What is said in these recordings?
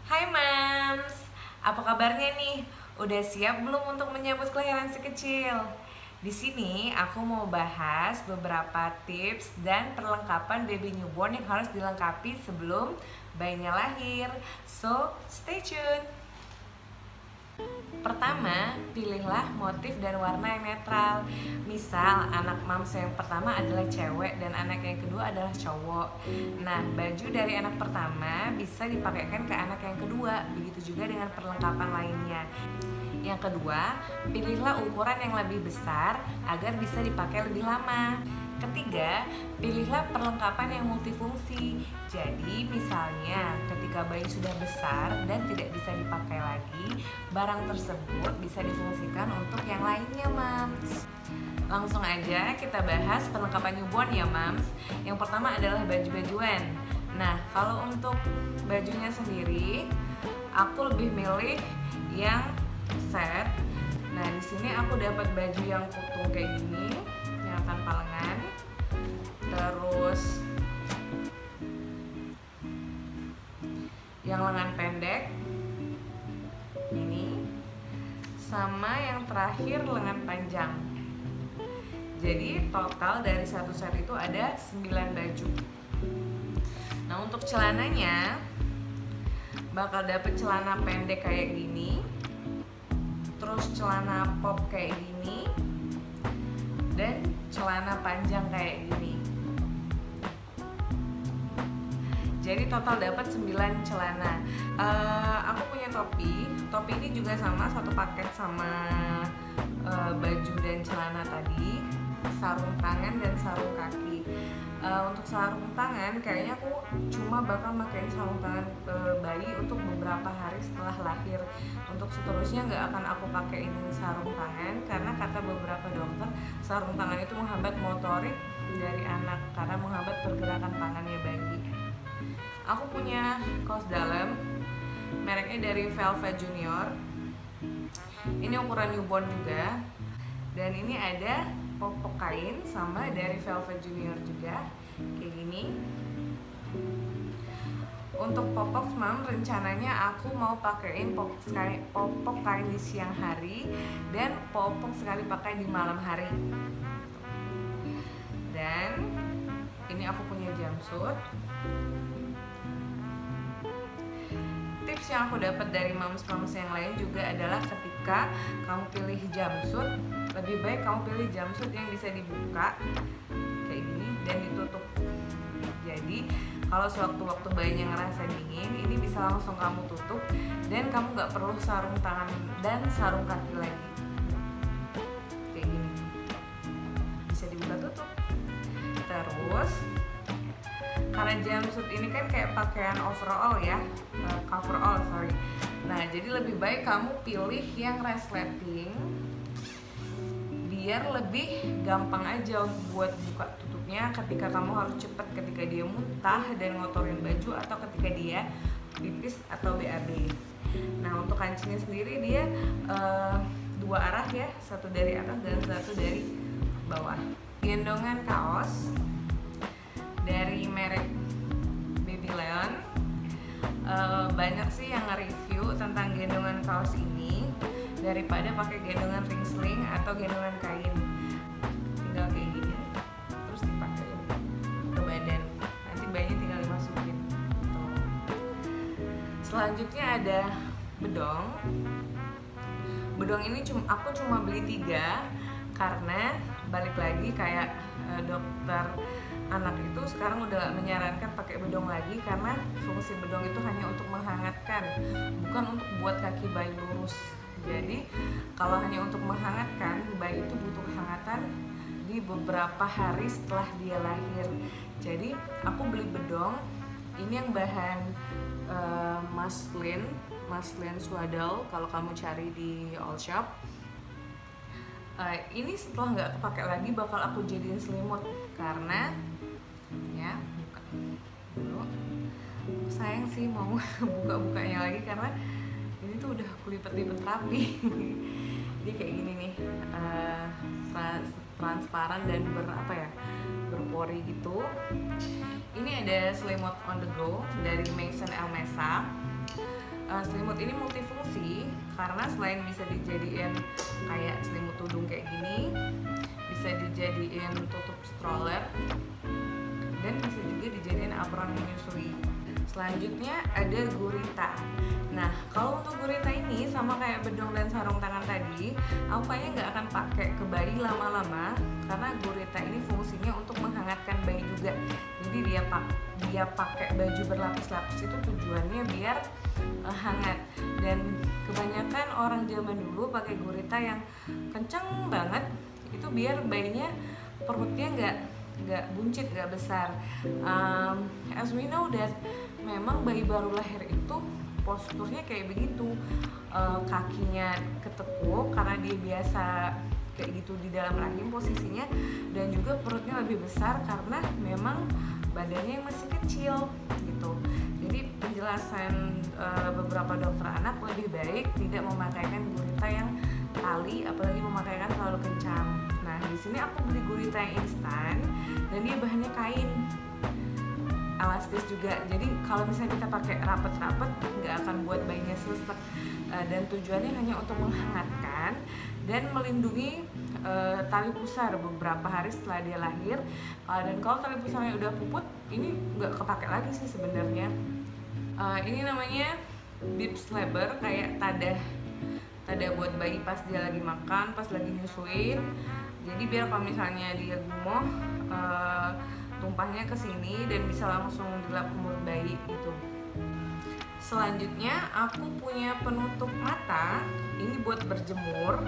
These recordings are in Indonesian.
Hai Mams, apa kabarnya nih? Udah siap belum untuk menyambut kelahiran si kecil? Di sini aku mau bahas beberapa tips dan perlengkapan baby newborn yang harus dilengkapi sebelum bayinya lahir. So, stay tuned. Pertama, pilihlah motif dan warna yang netral. Misal, anak mams yang pertama adalah cewek dan anak yang kedua adalah cowok. Nah, baju dari anak pertama bisa dipakaikan ke anak yang kedua. Begitu juga dengan perlengkapan lainnya. Yang kedua, pilihlah ukuran yang lebih besar agar bisa dipakai lebih lama. Ketiga, pilihlah perlengkapan yang multifungsi. Jadi, misalnya ketika bayi sudah besar dan tidak bisa dipakai lagi, barang tersebut bisa difungsikan untuk yang lainnya, Mams. Langsung aja kita bahas perlengkapan newborn ya, Mams. Yang pertama adalah baju-bajuan. Nah, kalau untuk bajunya sendiri, aku lebih milih yang set. Nah, di sini aku dapat baju yang kutung kayak gini, yang tanpa lengan. Terus yang lengan pendek ini, sama yang terakhir lengan panjang. Jadi total dari satu set itu ada 9 baju. Nah, untuk celananya bakal dapet celana pendek kayak gini, terus celana pop kayak gini, dan celana panjang kayak gini. Jadi total dapat 9 celana. Aku punya topi ini juga sama, satu paket sama baju dan celana tadi, sarung tangan dan sarung kaki. Untuk sarung tangan kayaknya aku cuma bakal pakein sarung tangan bayi untuk beberapa hari setelah lahir. Untuk seterusnya nggak akan aku pakein sarung tangan karena kata beberapa dokter sarung tangan itu menghambat motorik dari anak karena menghambat pergerakan tangannya bayi. Aku punya kaos dalam, mereknya dari Velvet Junior. Ini ukuran newborn juga. Dan ini ada popok kain sama dari Velvet Junior juga, kayak gini. Untuk popok mam, rencananya aku mau pakein popok kain di siang hari dan popok sekali pakai di malam hari. Dan ini aku punya jumpsuit. Tips yang aku dapat dari mams-mams yang lain juga adalah ketika kamu pilih jumpsuit, lebih baik kamu pilih jumpsuit yang bisa dibuka kayak gini dan ditutup. Jadi kalau sewaktu-waktu bayinya ngerasa dingin, ini bisa langsung kamu tutup dan kamu nggak perlu sarung tangan dan sarung kaki lagi. Kayak gini, bisa dibuka tutup. Terus karena jumpsuit ini kan kayak pakaian overall ya, coverall sorry. Nah, jadi lebih baik kamu pilih yang resleting biar lebih gampang aja buat buka tutupnya ketika kamu harus cepat ketika dia muntah dan ngotorin baju atau ketika dia pipis atau BAB. Nah, untuk kancingnya sendiri dia dua arah ya, satu dari atas dan satu dari bawah. Gendongan kaos dari merek Baby Leon. Banyak sih yang nge-review tentang gendongan kaos ini daripada pakai gendongan ring sling atau gendongan kain. Tinggal kayak gini terus dipakai ke badan, nanti bayinya tinggal dimasukin tuh. Selanjutnya ada bedong ini aku cuma beli 3 karena balik lagi kayak dokter anak itu sekarang udah menyarankan pakai bedong lagi karena fungsi bedong itu hanya untuk menghangatkan, bukan untuk buat kaki bayi lurus. Jadi kalau hanya untuk menghangatkan, bayi itu butuh hangatan di beberapa hari setelah dia lahir. Jadi aku beli bedong ini yang bahan muslin swaddle kalau kamu cari di all shop. Ini setelah nggak kepake lagi bakal aku jadiin selimut karena ya buka dulu, sayang sih mau buka-bukanya lagi karena ini tuh udah kulipet-lipet rapi. Dia kayak gini nih, transparan dan berpori gitu. Ini ada selimut on the go dari Maison Elmesa. Selimut ini multifungsi karena selain bisa dijadiin kayak selimut tudung kayak gini, bisa dijadiin tutup stroller, dan bisa juga dijadiin apron menyusui. Selanjutnya ada gurita. Nah, kalau untuk gurita ini sama kayak bedong dan sarung tangan tadi, aku kayaknya nggak akan pakai ke bayi lama-lama karena gurita ini fungsinya untuk menghangatkan bayi juga. Jadi dia pakai baju berlapis-lapis itu tujuannya biar hangat. Dan kebanyakan orang zaman dulu pakai gurita yang kenceng banget itu biar bayinya perutnya nggak buncit, nggak besar. As we know that memang bayi baru lahir itu posturnya kayak begitu, kakinya ketekuk karena dia biasa kayak gitu di dalam rahim posisinya, dan juga perutnya lebih besar karena memang badannya yang masih kecil gitu. Jadi penjelasan beberapa dokter anak lebih baik tidak memakaikan gurita yang tali, apalagi memakaikan terlalu kencang. Nah, di sini aku beli gurita yang instan dan dia bahannya kain, elastis juga. Jadi kalau misalnya kita pakai rapet-rapet nggak akan buat bayinya sesek, dan tujuannya hanya untuk menghangatkan dan melindungi tali pusar beberapa hari setelah dia lahir. Dan kalau tali pusarnya udah puput, ini nggak kepake lagi sih sebenarnya. Ini namanya bibs labor, kayak tadah buat bayi pas dia lagi makan, pas lagi nyusuin. Jadi biar kalau misalnya dia gumoh, tumpahnya ke sini dan bisa langsung dilap ke mulut bayi gitu. Selanjutnya aku punya penutup mata, ini buat berjemur.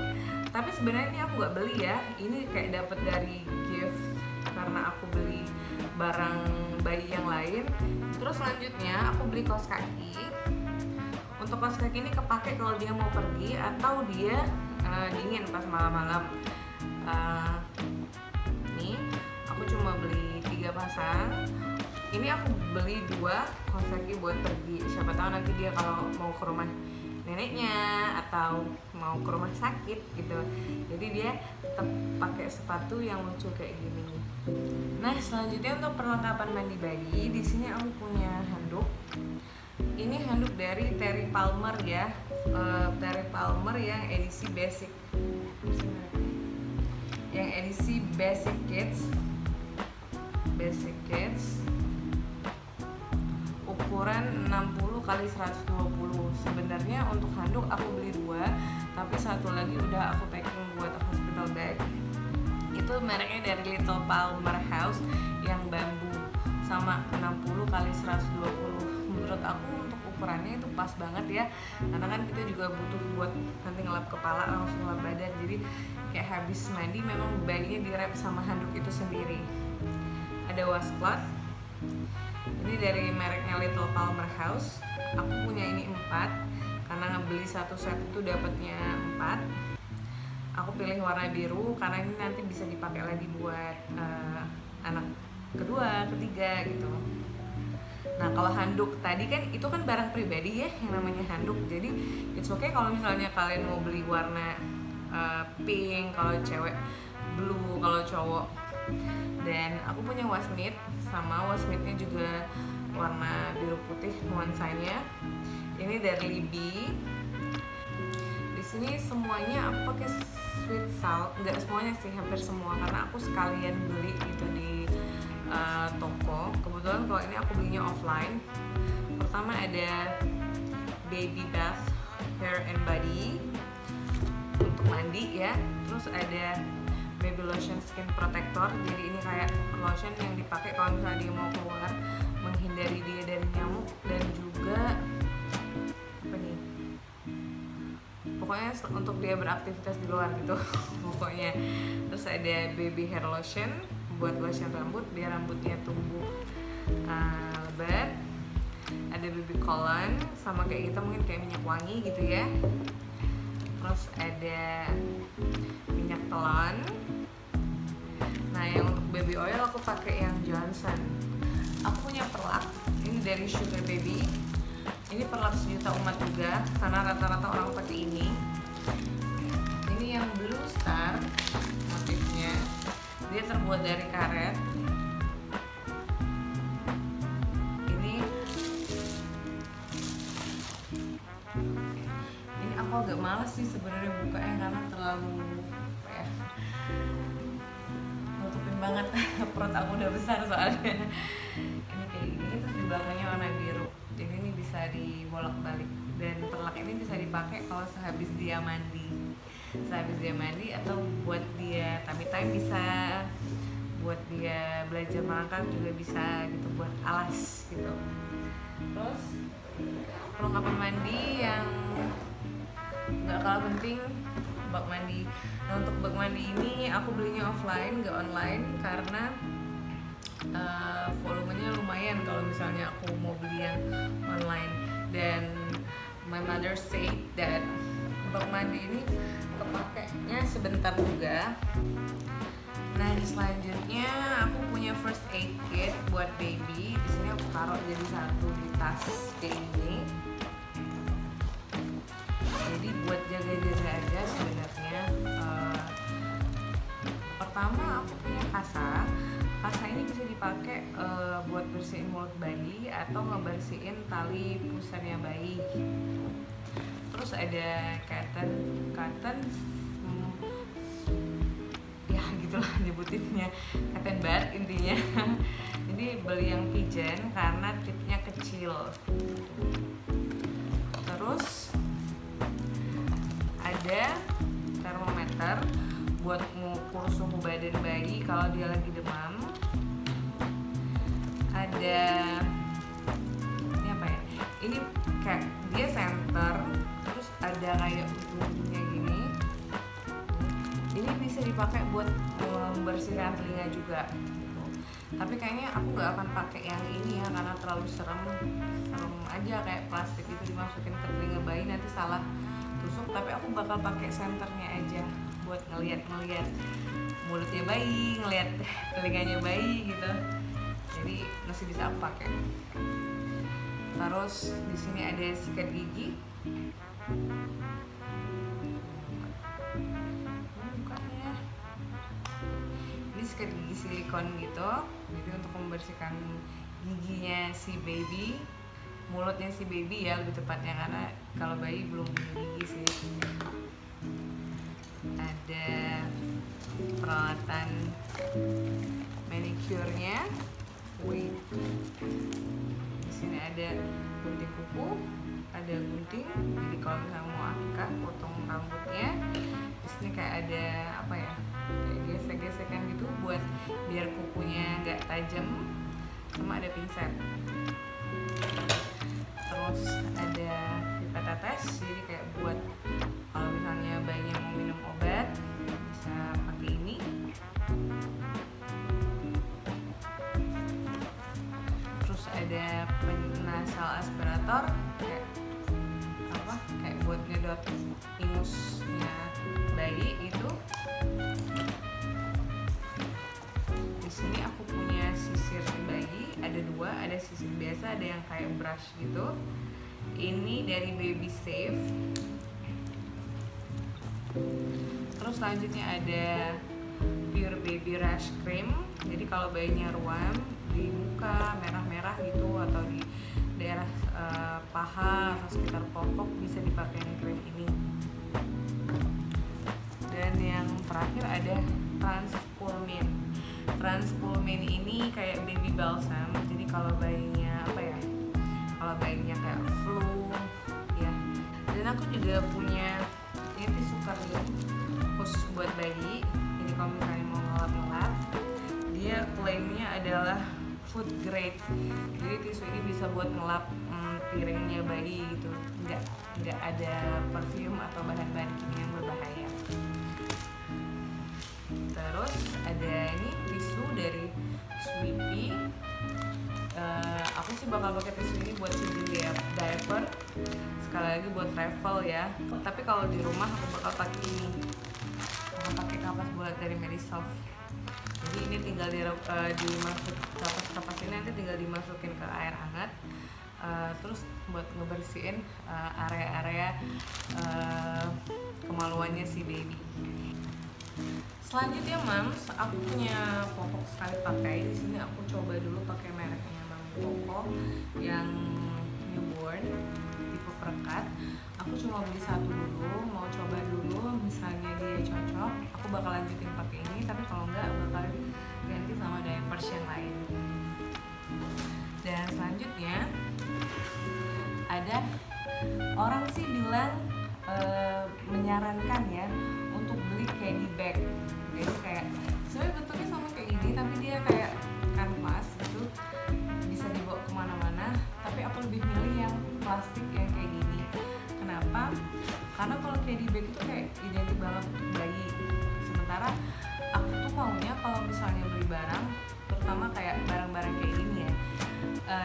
Tapi sebenarnya ini aku nggak beli ya, ini kayak dapet dari gift karena aku beli barang bayi yang lain. Terus selanjutnya aku beli kaos kaki. Untuk kaos kaki ini kepake kalau dia mau pergi atau dia dingin pas malam-malam. Nih aku cuma beli 3 pasang. Ini aku beli 2 kaos kaki buat pergi. Siapa tahu nanti dia kalau mau ke rumah neneknya atau mau ke rumah sakit gitu. Jadi dia tetap pakai sepatu yang lucu kayak gini. Nah, selanjutnya untuk perlengkapan mandi bayi, di sini aku punya handuk. Ini handuk dari Terry Palmer ya. Terry Palmer yang edisi basic. Yang edisi Basic Kids. Ukuran 60 x 120. Sebenarnya untuk handuk aku beli 2, tapi satu lagi udah aku packing buat hospital bag. Itu mereknya dari Little Palmer House yang bambu, sama 60 x 120. Menurut aku untuk ukurannya itu pas banget ya, karena kan kita juga butuh buat nanti ngelap kepala langsung ngelap badan. Jadi kayak habis mandi memang bayinya direp sama handuk itu sendiri. Ada washcloth. Ini dari mereknya Little Palmer House. Aku punya ini 4 karena ngebeli satu set itu dapatnya 4. Aku pilih warna biru karena ini nanti bisa dipakai lagi buat anak kedua, ketiga gitu. Nah, kalau handuk tadi kan itu kan barang pribadi ya yang namanya handuk. Jadi it's okay kalau misalnya kalian mau beli warna pink kalau cewek, blue kalau cowok. Dan aku punya washmitt, sama washmittnya juga warna biru putih nuansanya. Ini dari Libby. Di sini semuanya aku pakai sweet salt, nggak semuanya sih, hampir semua karena aku sekalian beli gitu di toko. Kebetulan kalau ini aku belinya offline. Pertama ada baby bath hair and body untuk mandi ya. Terus ada baby lotion skin protector. Jadi ini kayak lotion yang dipakai kalau misalnya dia mau keluar, menghindari dia dari nyamuk, dan juga apa nih? Pokoknya untuk dia beraktivitas di luar gitu. Pokoknya. Terus ada baby hair lotion buat lotion rambut biar rambutnya tumbuh lebat. Ada baby cologne sama kayak gitu, mungkin kayak minyak wangi gitu ya. Terus ada minyak telon. Nah, yang untuk baby oil aku pakai yang Johnson. Aku punya perlak, ini dari Sugar Baby. Ini perlak sejuta umat juga, karena rata-rata orang pakai ini. Ini yang Blue Star motifnya. Dia terbuat dari karet. Ini aku agak malas sih sebenarnya bukanya karena terlalu apa ya, nutupin banget. Perut aku udah besar soalnya. Ini kayak gini, terus di belakangnya warna biru, jadi ini bisa dibolak-balik. Dan perlak ini bisa dipakai kalau sehabis dia mandi atau buat dia tummy time bisa, buat dia belajar merangkak juga bisa gitu, buat alas gitu. Terus perlengkapan mandi yang nggak kalah penting, bak mandi. Nah, untuk bak mandi ini aku belinya offline, nggak online, karena volumenya lumayan kalau misalnya aku mau beli yang online. Dan my mother said that bak mandi ini kepakainya sebentar juga. Nah, selanjutnya aku punya first aid kit buat baby. Di sini aku taruh jadi satu di tas kayak ini. Jadi buat jaga-jaga aja sebenarnya. Pertama aku punya kasa. Kasa ini bisa dipakai buat bersihin mulut bayi atau ngebersihin tali pusarnya bayi. Terus ada cotton ya gitulah nyebutinnya, cotton bud intinya. Jadi beli yang pigeon karena tipnya kecil. Terus ada termometer buat mengukur suhu badan bayi kalau dia lagi demam. Ada ini apa ya? Ini kayak dia senter, terus ada kayak ujungnya gini. Ini bisa dipakai buat membersihkan telinga juga. Gitu. Tapi kayaknya aku nggak akan pakai yang ini ya karena terlalu serem aja, kayak plastik itu dimasukin ke telinga bayi nanti salah tusuk. Tapi aku bakal pakai senternya aja buat ngeliat mulutnya bayi, ngeliat telinganya bayi gitu. Jadi masih bisa aku pakai. Terus di sini ada sikat gigi. Bukannya ini sikat gigi silikon gitu. Jadi untuk membersihkan giginya si baby, mulutnya si baby ya lebih tepatnya, karena kalau bayi belum punya gigi sih. Ada peralatan manicure-nya. Wait. Di sini ada gunting kuku, ada gunting. Jadi kalau misalnya mau akikah potong rambutnya, di sini kayak ada apa ya? Kayak gesek-gesekan gitu buat biar kukunya nggak tajam. Sama ada pinset. Terus ada pipet tetes, jadi kayak buat kalau misalnya bayinya mau minum obat bisa pakai ini. Terus ada nasal aspirator kayak buat ngedot ingusnya bayi itu. Di sini aku punya sisir bayi, ada dua, ada sisir biasa, ada yang kayak brush gitu. Ini dari Baby Safe. Terus selanjutnya ada Pure Baby Rash Cream. Jadi kalau bayinya ruam di muka merah-merah gitu atau di daerah paha atau sekitar popok bisa dipakai krim ini. Dan yang terakhir ada Transpulmin ini kayak baby balsam. Jadi kalau bayinya kalau bayinya kayak flu ya. Dan aku juga punya ini tisu kering khusus buat bayi. Jadi kalau misalnya mau ngelap-ngelap, dia klaimnya adalah food grade. Jadi tisu ini bisa buat ngelap piringnya bayi gitu. Nggak ada parfum atau bahan-bahan kimia yang berbahaya. Terus ada ini tisu dari Sweepy. Aku sih bakal pakai tisu ini buat changing diaper. Sekali lagi buat travel ya. Tapi kalau di rumah aku bakal pakai ini. Aku pakai kapas bulat dari Medisoft. Jadi ini tinggal dimasuk kapas ini nanti tinggal dimasukin ke air hangat. Terus buat ngebersihin area-area kemaluannya si baby. Selanjutnya Mams, aku punya popok sekali pakai. Di sini aku coba dulu pakai mereknya Mami Popok yang newborn tipe perekat. Aku aku cuma beli satu dulu, mau coba dulu, misalnya dia cocok aku bakal lanjutin pakai ini, tapi kalau enggak bakal ganti sama diapers yang lain. Dan selanjutnya ada orang sih bilang menyarankan ya untuk beli caddy bag. Jadi kayak sebenarnya bentuknya sama kayak gini, tapi dia kayak kanvas gitu, bisa dibawa kemana-mana. Tapi aku lebih milih yang plastik yang kayak gini. Kenapa? Karena kalau caddy bag itu kayak identik banget untuk bayi. Sementara aku tuh maunya kalau misalnya beli barang, terutama kayak barang-barang kayak gini ya,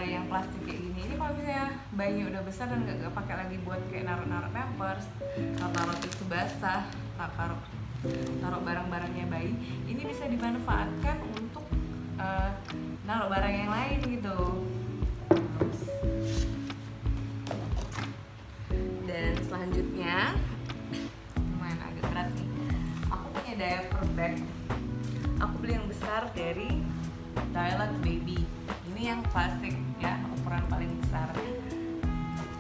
yang plastik kayak gini. Ini kalau misalnya bayinya udah besar dan gak pakai lagi buat kayak naruh-naruh pampers, taruh tisu basah, taruh barang-barangnya bayi, ini bisa dimanfaatkan untuk naruh barang yang lain gitu. Dan selanjutnya lumayan agak berat nih, aku punya diaper bag. Aku beli yang besar dari Dialog Baby. Ini yang plastik ya, ukuran paling besar.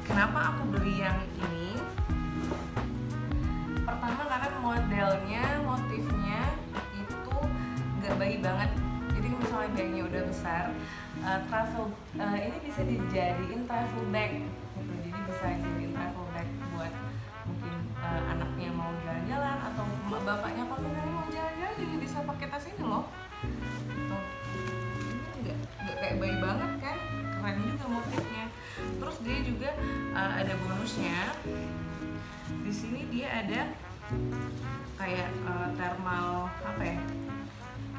Kenapa aku beli yang ini? Pertama karena modelnya, motifnya itu nggak bayi banget. Jadi misalnya bayinya udah besar, ini bisa dijadiin travel bag gitu. Jadi bisa jadiin travel bag buat mungkin anaknya mau jalan-jalan atau bapaknya kalau misalnya mau jalan-jalan jadi bisa pakai tas ini loh. Tuh. Ini nggak kayak bayi banget kan, keren juga motifnya. Terus dia juga ada bonusnya. Di sini dia ada kayak thermal apa ya?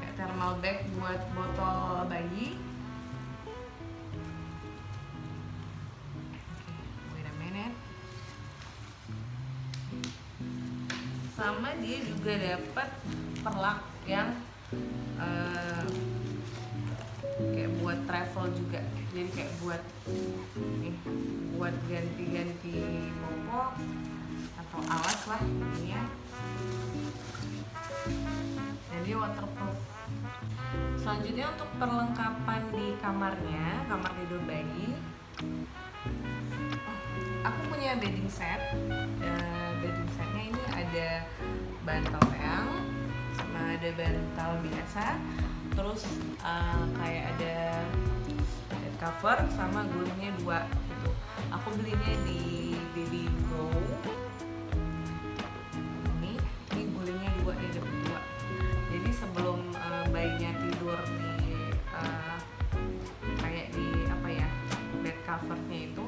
Kayak thermal bag buat botol bayi. Wait a minute. Sama dia juga dapat perlak yang kayak buat travel juga. Jadi kayak buat ganti-ganti popok atau alas lah ini ya. Dan dia waterproof. Selanjutnya untuk perlengkapan di kamarnya, kamar tidur bayi, aku punya bedding set. Bedding setnya ini ada bantal yang sama ada bantal biasa, terus kayak ada bed cover sama gulungnya 2 gitu. Aku belinya di Baby Go. Ini gulungnya 2, dia dapat 2. Jadi sebelum bayinya tidur di kayak di apa ya, bed covernya itu,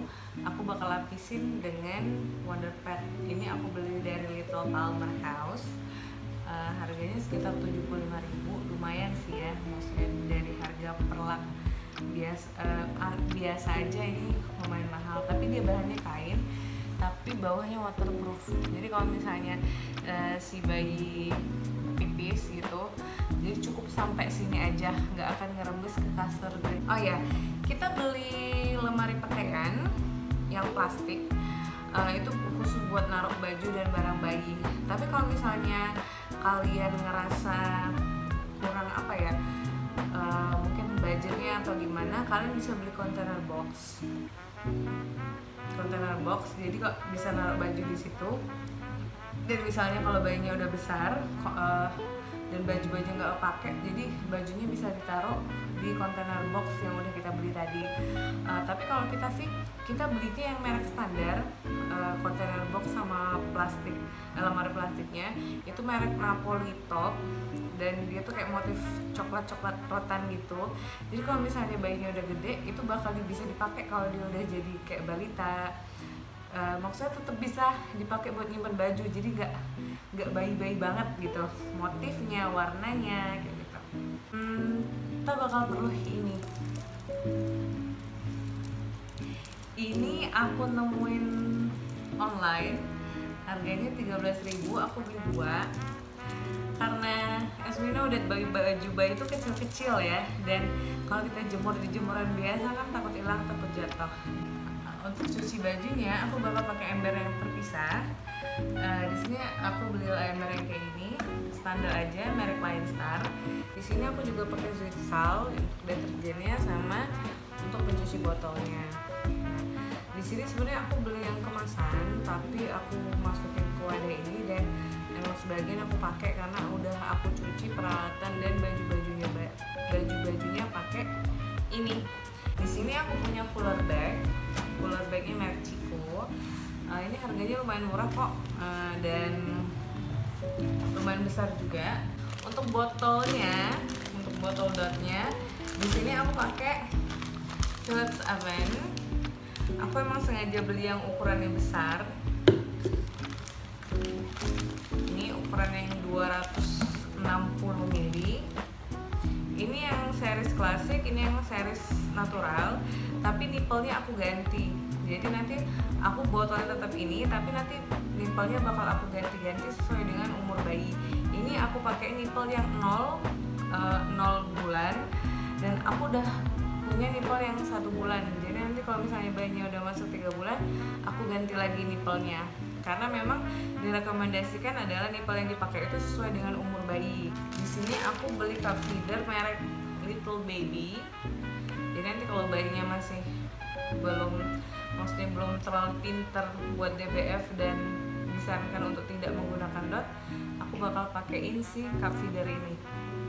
aku bakal lapisin dengan Wonder Pad. Ini aku beli dari Little Palmer House. Harganya sekitar 75.000, lumayan sih ya, maksudnya dari harga perlak biasa aja ini lumayan mahal, tapi dia bahannya kain tapi bawahnya waterproof. Jadi kalau misalnya si bayi pipis gitu, jadi cukup sampai sini aja, nggak akan ngerembes ke kasur. Oh ya, kita beli lemari pakaian yang plastik, itu khusus buat naruh baju dan barang bayi. Tapi kalau misalnya kalian ngerasa kurang apa ya, mungkin budgetnya atau gimana, kalian bisa beli container box. Jadi kok bisa naruh baju di situ. Dan misalnya kalau bayinya udah besar dan baju-baju nggak pakai, jadi bajunya bisa ditaruh di container box yang udah kita beli tadi. Tapi kalau kita belinya yang merek standar, container box sama plastik, lemari plastiknya itu merek Napoli Top, dan dia tuh kayak motif coklat-coklat gitu. Jadi kalau misalnya bayinya udah gede, itu bakal bisa dipakai kalau dia udah jadi kayak balita. Maksudnya tetap bisa dipakai buat nyimpen baju, jadi nggak bayi-bayi banget gitu motifnya, warnanya kayak gitu. Kita bakal perlu ini aku nemuin online, harganya 13.000, aku beli 2 karena Esmina udah baju bayi itu kecil-kecil ya, dan kalau kita jemur di jemuran biasa kan takut hilang, takut jatuh. Untuk cuci bajunya aku bakal pakai ember yang terpisah. Di sini aku beli ember yang kayak gini, standar aja, merek Lion Star. Di sini aku juga pakai Zwitsal untuk deterjennya sama untuk pencuci botolnya. Di sini sebenarnya aku beli yang kemasan, tapi pakai karena udah aku cuci peralatan dan baju-bajunya pakai ini. Di sini aku punya cooler bagnya merek Chico. Ini harganya lumayan murah kok, dan lumayan besar juga. Untuk botol dotnya, di sini aku pakai Philips Oven. Aku emang sengaja beli yang ukurannya besar. Ini ukuran yang 260 ml. Ini yang series klasik, ini yang series natural, tapi nipelnya aku ganti. Jadi nanti aku botolnya tetap ini, tapi nanti nipelnya bakal aku ganti-ganti sesuai dengan umur bayi. Ini aku pakai nipel yang 0 bulan, dan aku udah punya nipel yang 1 bulan. Jadi nanti kalau misalnya bayinya udah masuk 3 bulan, aku ganti lagi nipelnya. Karena memang direkomendasikan adalah nipel yang dipakai itu sesuai dengan umur bayi. Di sini aku beli cup feeder merek Little Baby. Jadi nanti kalau bayinya masih belum terlalu pinter buat DBF dan disarankan untuk tidak menggunakan dot, aku bakal pakein si cup feeder ini.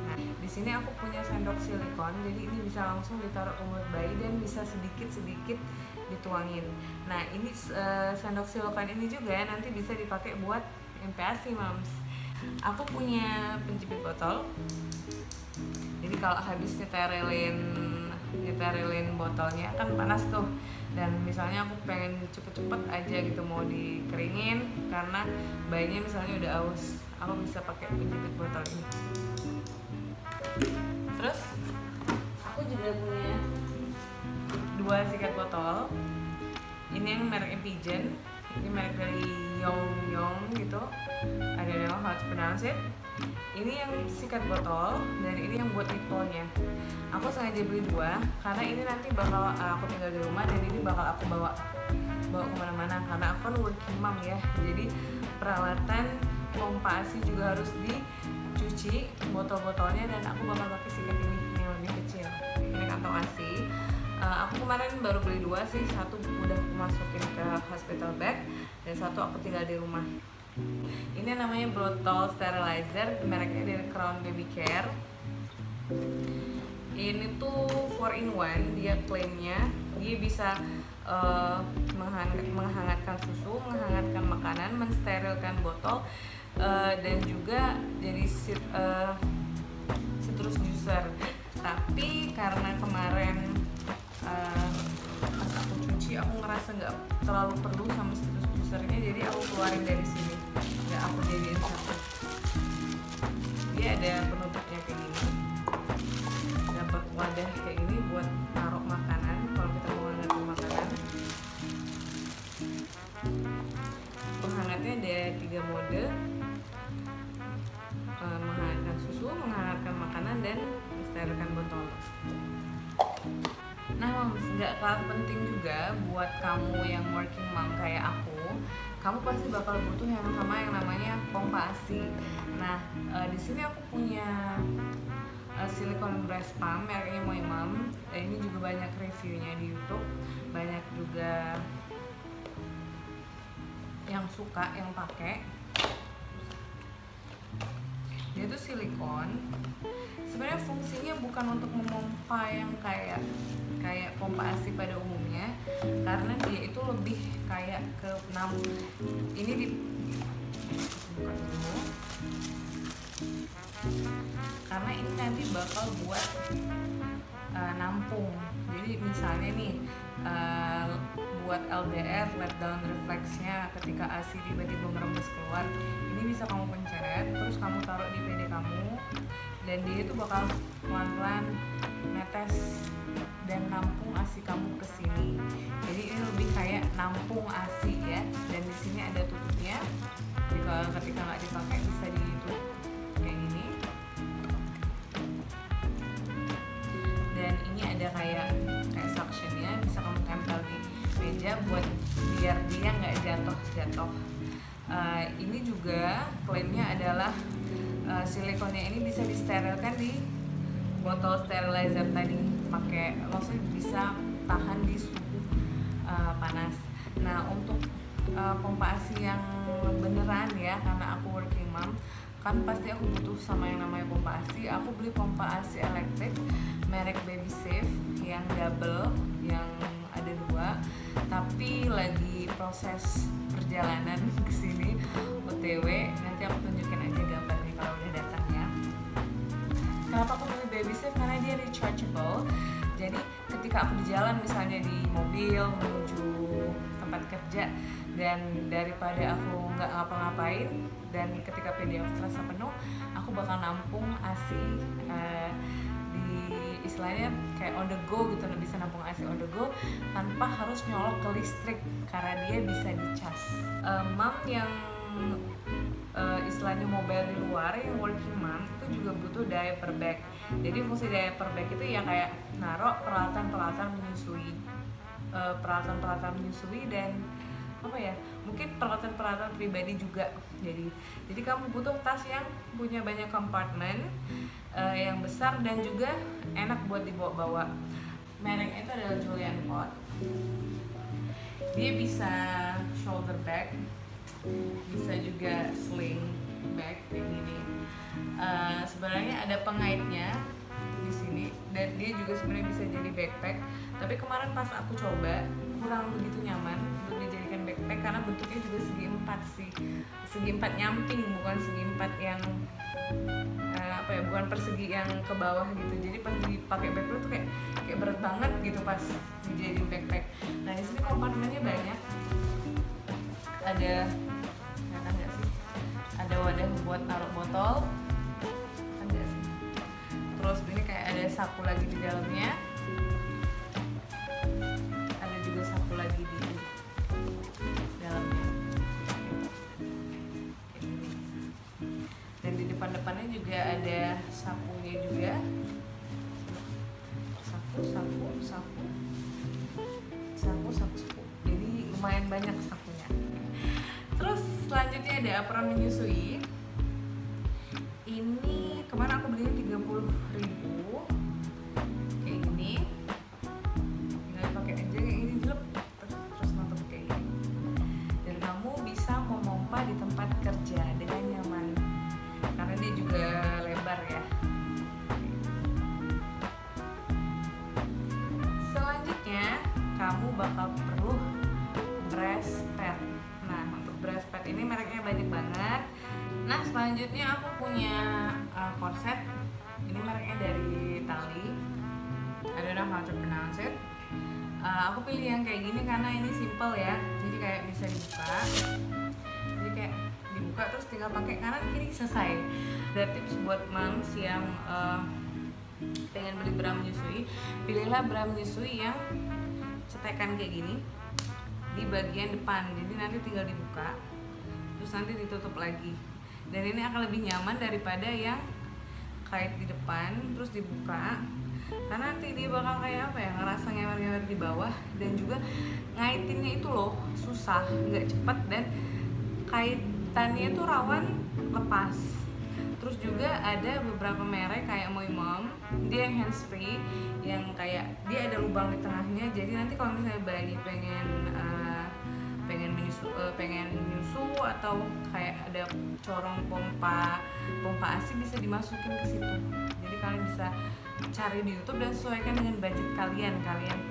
Nah, di sini aku punya sendok silikon, jadi ini bisa langsung ditaruh ke mulut bayi dan bisa sedikit-sedikit dituangin. Nah, ini sendok silikon ini juga nanti bisa dipakai buat MPASI, Mams. Aku punya penjepit botol. Jadi kalau habis nyeterilin botolnya kan panas tuh, dan misalnya aku pengen cepet-cepet aja gitu mau dikeringin karena bayinya misalnya udah aus, aku bisa pakai penjepit botol ini. Terus aku juga punya 2 sikat botol. Ini yang merek Pigeon, ini merek dari Yong gitu, I don't know how to pronounce it. Ini yang sikat botol dan ini yang buat nipolnya. Aku sengaja beli 2 karena ini nanti bakal aku tinggal di rumah, dan ini bakal aku bawa kemana-mana karena aku kan working mom ya. Jadi peralatan pompa ASI juga harus dicuci botol-botolnya, dan aku bakal pakai sikat ini yang lebih kecil. Ini kantong ASI. Aku kemarin baru beli 2 sih, 1 udah aku masukin ke hospital bag dan 1 aku tinggal di rumah. Ini namanya botol sterilizer, mereknya dari Crown Baby Care. Ini tuh 4-in-1, dia klaimnya dia bisa menghangatkan susu, menghangatkan makanan, mensterilkan botol, dan juga jadi citrus juicer. Tapi karena kemarin pas aku cuci aku ngerasa nggak terlalu perlu sama citrus juicernya, jadi aku keluarin dari sini, nggak aku jadiin satu. Dia ada penutupnya kayak gini, dapat wadah kayak gini buat taruh makanan kalau kita mau hangatin makanan. Penghangatnya ada 3 mode, menghangatkan susu, menghangatkan makanan, dan mensterilkan botol. Nah, Moms, nggak kalah penting juga buat kamu yang working mom kayak aku, kamu pasti bakal butuh yang namanya pompa ASI. Nah, di sini aku punya silicone breast pump mereknya Moimam. Ini juga banyak reviewnya di YouTube, banyak juga yang suka yang pakai. Dia tuh silikon. Sebenarnya fungsinya bukan untuk memompa yang kayak pompa ASI pada umumnya, karena dia itu lebih kayak ke ini di bukan dulu, karena ini nanti bakal buat nampung. Jadi misalnya nih buat LDR, let down refleksnya, ketika ASI tiba-tiba merembes keluar, ini bisa kamu pencet, terus kamu taruh di PD kamu, dan dia itu bakal pelan-pelan netes dan nampung ASI kamu ke sini. Jadi ini lebih kayak nampung ASI ya. Dan di sini ada tutupnya. Jadi ketika nggak dipakai bisa ditutup kayak gini. Dan ini ada kayak suctionnya, bisa kamu tempel di meja buat biar dia nggak jatuh. Ini juga klaimnya adalah silikonnya ini bisa disterilkan di botol sterilizer tadi, maksudnya bisa tahan di suhu panas. Nah, untuk pompa ASI yang beneran ya, karena aku working mom, kan pasti aku butuh sama yang namanya pompa ASI. Aku beli pompa ASI elektrik merek Baby Safe yang double, yang ada 2, tapi lagi proses perjalanan ke sini OTW. Nanti aku tunjukin aja gambarnya kalau udah datang ya. Kenapa aku beli Baby Safe? Karena dia rechargeable. Jadi ketika aku di jalan, misalnya di mobil menuju tempat kerja, dan daripada aku nggak ngapa-ngapain dan ketika PD aku terasa penuh, aku bakal nampung ASI di istilahnya kayak on the go gitu, bisa nampung ASI on the go tanpa harus nyolok ke listrik karena dia bisa dicas. Mom yang istilahnya mobile di luar, yang working mom itu juga butuh diaper bag. Jadi fungsi diaper bag itu ya kayak naruh peralatan-peralatan menyusui dan apa ya, mungkin peralatan pribadi juga. Jadi kamu butuh tas yang punya banyak kompartemen, yang besar dan juga enak buat dibawa-bawa. Mereknya itu adalah Julian Pot. Dia bisa shoulder bag, bisa juga sling bag kayak gini. Sebenarnya ada pengaitnya di sini dan dia juga sebenarnya bisa jadi backpack. Tapi kemarin pas aku coba kurang begitu nyaman untuk dijadikan backpack karena bentuknya juga segi 4 sih, segi 4 nyamping, bukan segi 4 yang bukan persegi yang ke bawah gitu. Jadi pas dipakai backpack tuh kayak berat banget gitu pas dijadiin backpack. Nah di sini kompartemennya banyak. Ada, kelihatan nggak sih? Ada wadah buat naruh botol, kan nggak sih? Terus ini kayak ada sapu lagi di dalamnya. Ada juga sapu lagi di dalamnya. Dan di depan-depannya juga ada sapunya juga. Sapu. Jadi lumayan banyak sapunya. Terus selanjutnya ada apron menyusui. Ini kemarin aku belinya 30.000 kayak gini. Tinggal dipakai aja kayak gini, jelek terus nutup kayak gini. Dan kamu bisa memompa di tempat kerja dengan nyaman karena dia juga lebar ya. Selanjutnya kamu bakal perlu breast pad. Nah untuk breast pad ini mereknya banyak banget. Nah selanjutnya aku punya korset. Ini mereknya dari Tali. I don't know how to pronounce it. Aku pilih yang kayak gini karena ini simple ya. Jadi kayak bisa dibuka. Jadi kayak dibuka terus tinggal pakai kanan kiri selesai. Ada tips buat moms yang pengen beli bra menyusui. Pilihlah bra menyusui yang cetekan kayak gini di bagian depan. Jadi nanti tinggal dibuka terus nanti ditutup lagi. Dan ini akan lebih nyaman daripada yang kait di depan terus dibuka, karena nanti dia bakal kayak ngerasa ngewer-ngewer di bawah, dan juga ngaitinnya itu loh susah, nggak cepet, dan kaitannya itu rawan lepas. Terus juga ada beberapa merek kayak Moi Mom, dia yang hands free, yang kayak dia ada lubang di tengahnya. Jadi nanti kalau misalnya bayi pengen nyusu atau kayak ada corong pompa ASI bisa dimasukin ke situ. Jadi kalian bisa cari di YouTube dan sesuaikan dengan budget kalian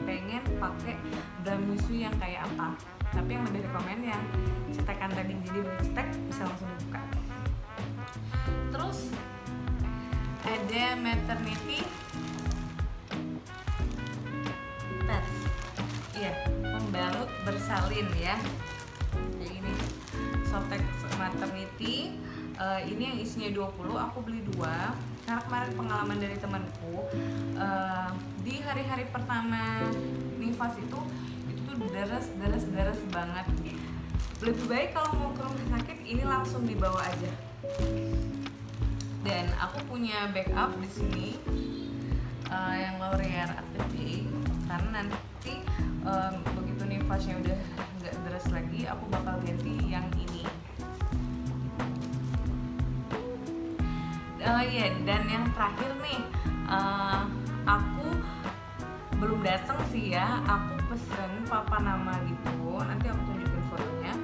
pengen pakai bra menyusui yang kayak apa. Tapi yang lebih rekomen yang cetekan tadi, jadi baru cetek bisa langsung dibuka. Terus ada maternity pads. Iya, pembalut bersalin ya. Kayak gini. Softtek maternity. Ini yang isinya 20, aku beli 2 karena kemarin pengalaman dari temanku, di hari-hari pertama nifas itu tuh deres banget. Lebih baik kalau mau ke rumah sakit ini langsung dibawa aja. Dan aku punya backup di sini, yang Laurier Active, karena nanti begitu nifasnya udah nggak deres lagi, aku bakal ganti yang ini. Dan yang terakhir nih, aku belum datang sih ya, aku pesen papa nama gitu, nanti aku tunjukin fotonya.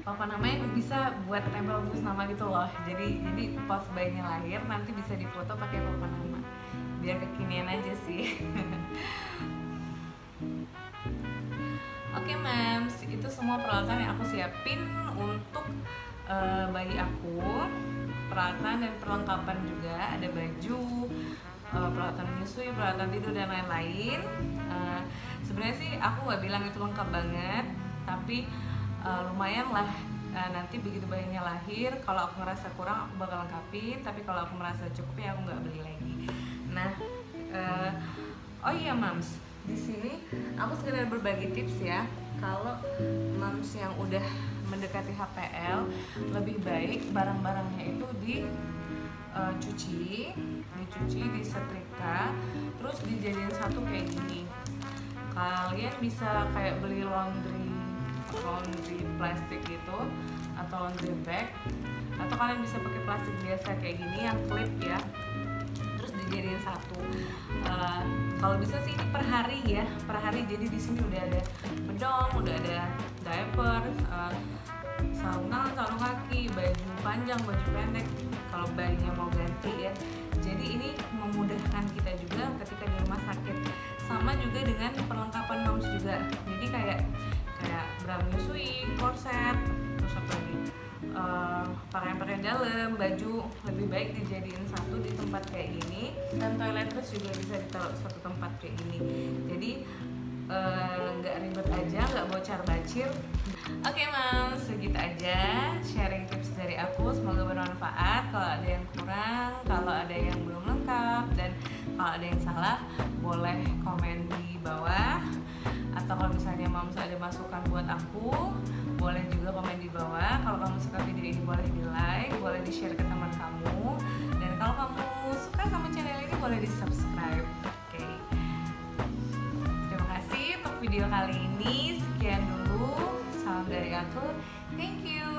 papan namanya bisa buat tempel tulis nama gitu loh. Jadi pas bayinya lahir nanti bisa difoto pakai papan nama. Biar kekinian aja sih. Oke Mams, itu semua peralatan yang aku siapin untuk bayi aku. Peralatan dan perlengkapan juga, ada baju, peralatan menyusui, peralatan tidur dan lain-lain. Sebenarnya sih aku nggak bilang itu lengkap banget, tapi lumayan lah. Nanti begitu bayinya lahir, kalau aku ngerasa kurang aku bakal lengkapin, tapi kalau aku merasa cukup ya aku nggak beli lagi. Nah, oh iya Mams, di sini aku sekedar berbagi tips ya. Kalau Mams yang udah mendekati HPL, lebih baik barang-barangnya itu dicuci, disetrika, terus dijadiin satu kayak gini. Kalian bisa kayak beli laundry plastik gitu, atau laundry bag, atau kalian bisa pakai plastik biasa kayak gini yang clip ya, terus dijadiin satu. Kalau bisa sih ini per hari, jadi di sini udah ada bedong, udah ada diaper, sarung tangan, sarung kaki, baju panjang, baju pendek kalau bayinya mau ganti ya. Jadi ini memudahkan kita juga ketika di rumah sakit. Sama juga dengan perlengkapan Mams juga. Jadi kayak bra menyusui, korset, terus apa lagi, pakaian dalam, baju lebih baik dijadiin satu di tempat kayak gini, dan toiletries juga bisa ditaruh satu tempat kayak gini. Jadi nggak ribet aja, nggak bocar bacir. Oke Mams, segitu aja sharing tips dari aku, semoga bermanfaat. Kalau ada yang kurang, kalau ada yang belum lengkap, dan kalau ada yang salah boleh komen di bawah. Atau kalau misalnya Mams ada masukan buat aku, boleh juga komen di bawah. Kalau kamu suka video ini boleh di like, boleh di share ke teman kamu, dan kalau kamu suka sama channel ini boleh di subscribe. Oke. Terima kasih untuk video kali ini. Sekian dulu, salam dari aku. Thank you.